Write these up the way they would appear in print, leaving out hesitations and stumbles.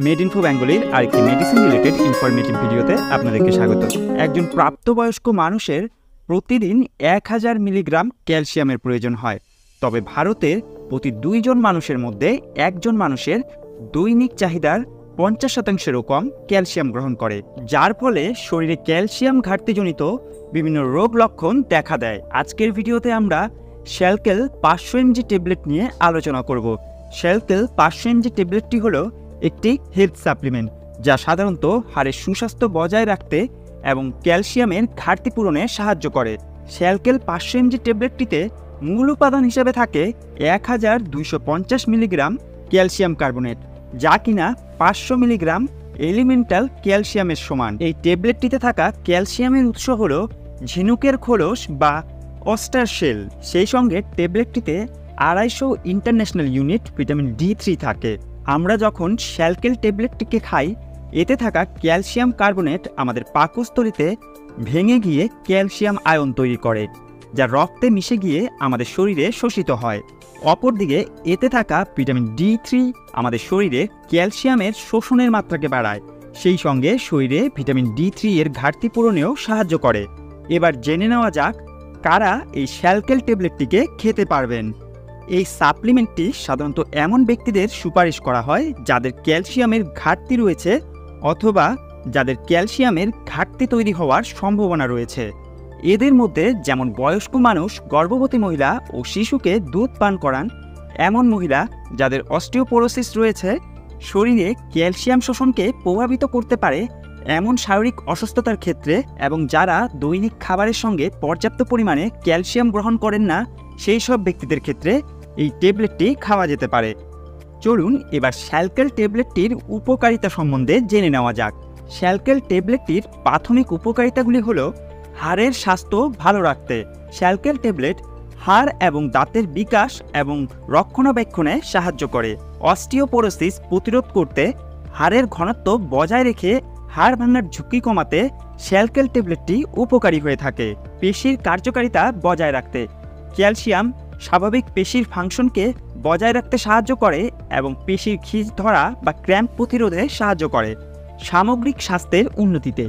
Made Info বেঙ্গলির আরেকটি medicine related informative ভিডিওতে আপনাদেরকে স্বাগত। একজন প্রাপ্তবয়স্ক মানুষের প্রতিদিন 1000 মিলিগ্রাম ক্যালসিয়ামের প্রয়োজন হয়। তবে ভারতের প্রতি 2 জন মানুষের মধ্যে একজন মানুষের দৈনিক চাহিদার 50%-এরও কম ক্যালসিয়াম গ্রহণ করে, যার ফলে শরীরে ক্যালসিয়াম ঘাটতিজনিত বিভিন্ন রোগ লক্ষণ দেখা দেয়। আজকের ভিডিওতে আমরা শ্যালকেল 500 mg ট্যাবলেট নিয়ে আলোচনা করব। শ্যালকেল 500 mg ট্যাবলেটটি হলো একটি হেলথ সাপ্লিমেন্ট, যা সাধারণত হাড়ের সুস্বাস্থ্য বজায় রাখতে এবং ক্যালসিয়ামের ঘাটতি পূরণে সাহায্য করে। শ্যালকেল 500 mg ট্যাবলেটটিতে মূল উপাদান হিসেবে থাকে 1250 মিলিগ্রাম ক্যালসিয়াম কার্বনেট, যা কিনা 500 মিলিগ্রাম এলিমেন্টাল ক্যালসিয়ামের সমান। এই ট্যাবলেটটিতে থাকা ক্যালসিয়ামের উৎস হলো ঝিনুকের খোলস বা অস্টার শেল। সেই সঙ্গে ট্যাবলেটটিতে 250 ইন্টারন্যাশনাল ইউনিট ভিটামিন D3 থাকে। আমরা যখন শ্যালকেল ট্যাবলেটটিকে খাই, এতে থাকা ক্যালসিয়াম কার্বনেট আমাদের পাকস্থলীতে ভেঙে গিয়ে ক্যালসিয়াম আয়ন তৈরি করে, যা রক্তে মিশে গিয়ে আমাদের শরীরে শোষিত হয়। অপরদিকে এতে থাকা ভিটামিন D3 আমাদের শরীরে ক্যালসিয়ামের শোষণের মাত্রাকে বাড়ায়, সেই সঙ্গে শরীরে ভিটামিন D3 এর ঘাটতি পূরণেও সাহায্য করে। এবার জেনে নেওয়া যাক কারা এই শ্যালকেল ট্যাবলেটটিকে খেতে পারবেন। এই সাপ্লিমেন্টটি সাধারণত এমন ব্যক্তিদের সুপারিশ করা হয় যাদের ক্যালসিয়ামের ঘাটতি রয়েছে অথবা যাদের ক্যালসিয়ামের ঘাটতি তৈরি হওয়ার সম্ভাবনা রয়েছে। এদের মধ্যে যেমন বয়স্ক মানুষ, গর্ভবতী মহিলা ও শিশুকে দুধ পান করান, এমন মহিলা যাদের অস্টিওপোরোসিস রয়েছে, শরীরে ক্যালসিয়াম শোষণকে প্রভাবিত করতে পারে এমন শারীরিক অসুস্থতার ক্ষেত্রে, এবং যারা দৈনিক খাবারের সঙ্গে পর্যাপ্ত পরিমাণে ক্যালসিয়াম গ্রহণ করেন না, সেই সব ব্যক্তিদের ক্ষেত্রে এই ট্যাবলেটটি খাওয়া যেতে পারে। চলুন এবার শ্যালকেল ট্যাবলেটটির উপকারিতা সম্বন্ধে জেনে নেওয়া যাক। শ্যালকেল ট্যাবলেটটির প্রাথমিক উপকারিতাগুলি হলো হাড়ের স্বাস্থ্য ভালো রাখতে। শ্যালকেল ট্যাবলেট হাড় এবং দাঁতের বিকাশ এবং রক্ষণাবেক্ষণে সাহায্য করে। অস্টিওপোরোসিস প্রতিরোধ করতে, হাড়ের ঘনত্ব বজায় রেখে হাড় ভাঙার ঝুঁকি কমাতে শ্যালকেল ট্যাবলেটটি উপকারী হয়ে থাকে। পেশির কার্যকারিতা বজায় রাখতে, ক্যালসিয়াম স্বাভাবিক পেশির ফাংশনকে বজায় রাখতে সাহায্য করে এবং পেশির খিঁচ ধরা বা ক্র্যাম্প প্রতিরোধে সাহায্য করে। সামগ্রিক স্বাস্থ্যের উন্নতিতে,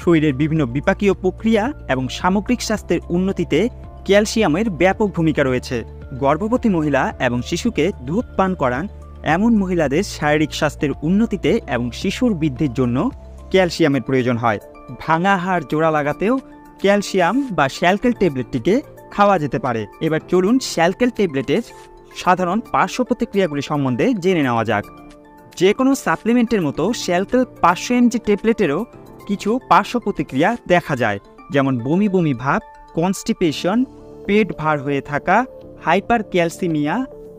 শরীরের বিভিন্ন বিপাকীয় প্রক্রিয়া এবং সামগ্রিক স্বাস্থ্যের উন্নতিতে ক্যালসিয়ামের ব্যাপক ভূমিকা রয়েছে। গর্ভবতী মহিলা এবং শিশুকে দুধ পান করান এমন মহিলাদের শারীরিক স্বাস্থ্যের উন্নতিতে এবং শিশুর বৃদ্ধির জন্য ক্যালসিয়ামের প্রয়োজন হয়। ভাঙা হাড় জোড়া লাগাতেও ক্যালসিয়াম বা শ্যালকেল ট্যাবলেটটিকে খাওয়া যেতে পারে। এবার চলুন শ্যালকেল ট্যাবলেটের সাধারণ পার্শ্ব প্রতিক্রিয়াগুলি সম্বন্ধে জেনে নেওয়া যাক। যে কোনো সাপ্লিমেন্টের মতো শ্যালকেল 500 mg ট্যাবলেটেরও কিছু পার্শ্ব প্রতিক্রিয়া দেখা যায়, যেমন বমি বমি ভাব, কনস্টিপেশন, পেট ভার হয়ে থাকা, হাইপার ক্যালসিমিয়া,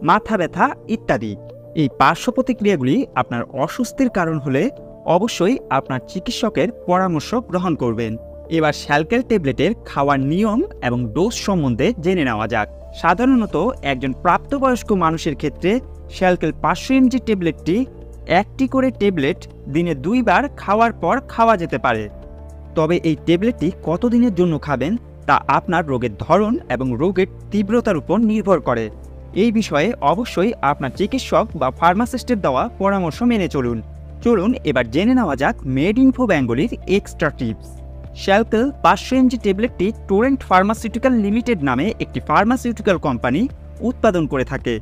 মাথা ব্যথা ইত্যাদি। এই পার্শ্ব প্রতিক্রিয়াগুলি আপনার অস্বস্তির কারণ হলে অবশ্যই আপনার চিকিৎসকের পরামর্শ গ্রহণ করবেন। এবার শ্যালকেল ট্যাবলেটের খাওয়ার নিয়ম এবং ডোজ সম্বন্ধে জেনে নেওয়া যাক। সাধারণত একজন প্রাপ্তবয়স্ক মানুষের ক্ষেত্রে শ্যালকেল 500 mg ট্যাবলেটটি একটি করে ট্যাবলেট দিনে 2 বার খাওয়ার পর খাওয়া যেতে পারে। তবে এই ট্যাবলেটটি কতদিনের জন্য খাবেন তা আপনার রোগের ধরন এবং রোগের তীব্রতার উপর নির্ভর করে। এই বিষয়ে অবশ্যই আপনার চিকিৎসক বা ফার্মাসিস্টের দেওয়া পরামর্শ মেনে চলুন। চলুন এবার জেনে নেওয়া যাক মেড ইনফো বেঙ্গলির এক্সট্রা টিপস। শ্যালকেল 500 mg ট্যাবলেটটি টোরেন্ট ফার্মাসিউটিক্যাল লিমিটেড নামে একটি ফার্মাসিউটিক্যাল কোম্পানি উৎপাদন করে থাকে।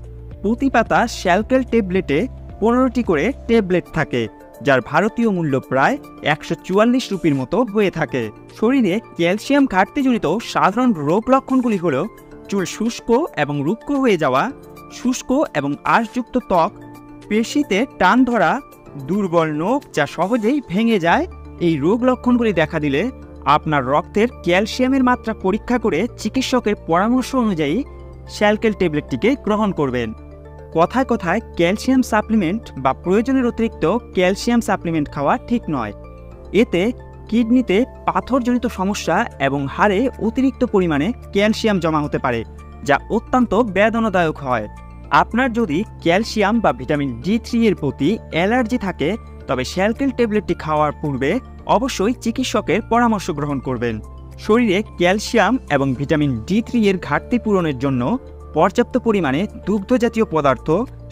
প্রতি পাতা শ্যালকেল ট্যাবলেটে 15টি করে ট্যাবলেট থাকে, যার ভারতীয় মূল্য প্রায় 144 রুপির মতো হয়ে থাকে। শরীরে ক্যালসিয়াম ঘাটতিজনিত সাধারণ রোগ লক্ষণগুলি হল চুল শুষ্ক এবং রুক্ষ হয়ে যাওয়া, শুষ্ক এবং আঁশযুক্ত ত্বক, পেশিতে টান ধরা, দুর্বল নখ যা সহজেই ভেঙে যায়। এই রোগ লক্ষণগুলি দেখা দিলে আপনার রক্তের ক্যালসিয়ামের মাত্রা পরীক্ষা করে চিকিৎসকের পরামর্শ অনুযায়ী শ্যালকেল ট্যাবলেটটিকে গ্রহণ করবেন। কথায় কথায় ক্যালসিয়াম সাপ্লিমেন্ট বা প্রয়োজনের অতিরিক্ত ক্যালসিয়াম সাপ্লিমেন্ট খাওয়া ঠিক নয়। এতে কিডনিতে পাথরজনিত সমস্যা এবং হাড়ে অতিরিক্ত পরিমাণে ক্যালসিয়াম জমা হতে পারে, যা অত্যন্ত বেদনাদায়ক হয়। আপনার যদি ক্যালসিয়াম বা ভিটামিন D3 এর প্রতি অ্যালার্জি থাকে, তবে শ্যালকেল ট্যাবলেটটি খাওয়ার পূর্বে অবশ্যই চিকিৎসকের পরামর্শ গ্রহণ করবেন। শরীরে ক্যালসিয়াম এবং ভিটামিন D3 এর ঘাটতি পূরণের জন্য পর্যাপ্ত পরিমাণে দুগ্ধজাতীয় পদার্থ,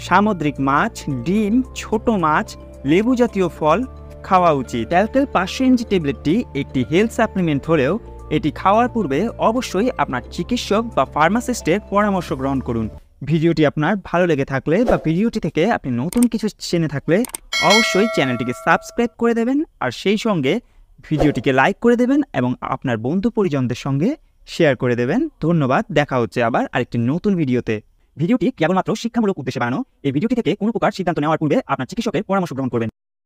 সামুদ্রিক মাছ, ডিম, ছোট মাছ লেবু জাতীয় ফল খাওয়া উচিত। ট্যালটেল 500 mg ট্যাবলেটটি একটি হেলথ সাপ্লিমেন্ট হলেও এটি খাওয়ার পূর্বে অবশ্যই আপনার চিকিৎসক বা ফার্মাসিস্টের পরামর্শ গ্রহণ করুন। ভিডিওটি আপনার ভালো লেগে থাকলে বা ভিডিওটি থেকে আপনি নতুন কিছু জেনে থাকলে অবশ্যই চ্যানেলটিকে সাবস্ক্রাইব করে দেবেন, আর সেই সঙ্গে ভিডিওটিকে লাইক করে দেবেন এবং আপনার বন্ধু পরিজনদের সঙ্গে শেয়ার করে দেবেন। ধন্যবাদ। দেখা হচ্ছে আবার আরেকটি নতুন ভিডিওতে। ভিডিওটি কেবলমাত্র শিক্ষামূলক উদ্দেশ্যে বানানো। এই ভিডিওটি থেকে কোনো প্রকার সিদ্ধান্ত নেওয়ার পূর্বে আপনার চিকিৎসকের পরামর্শ গ্রহণ করবেন।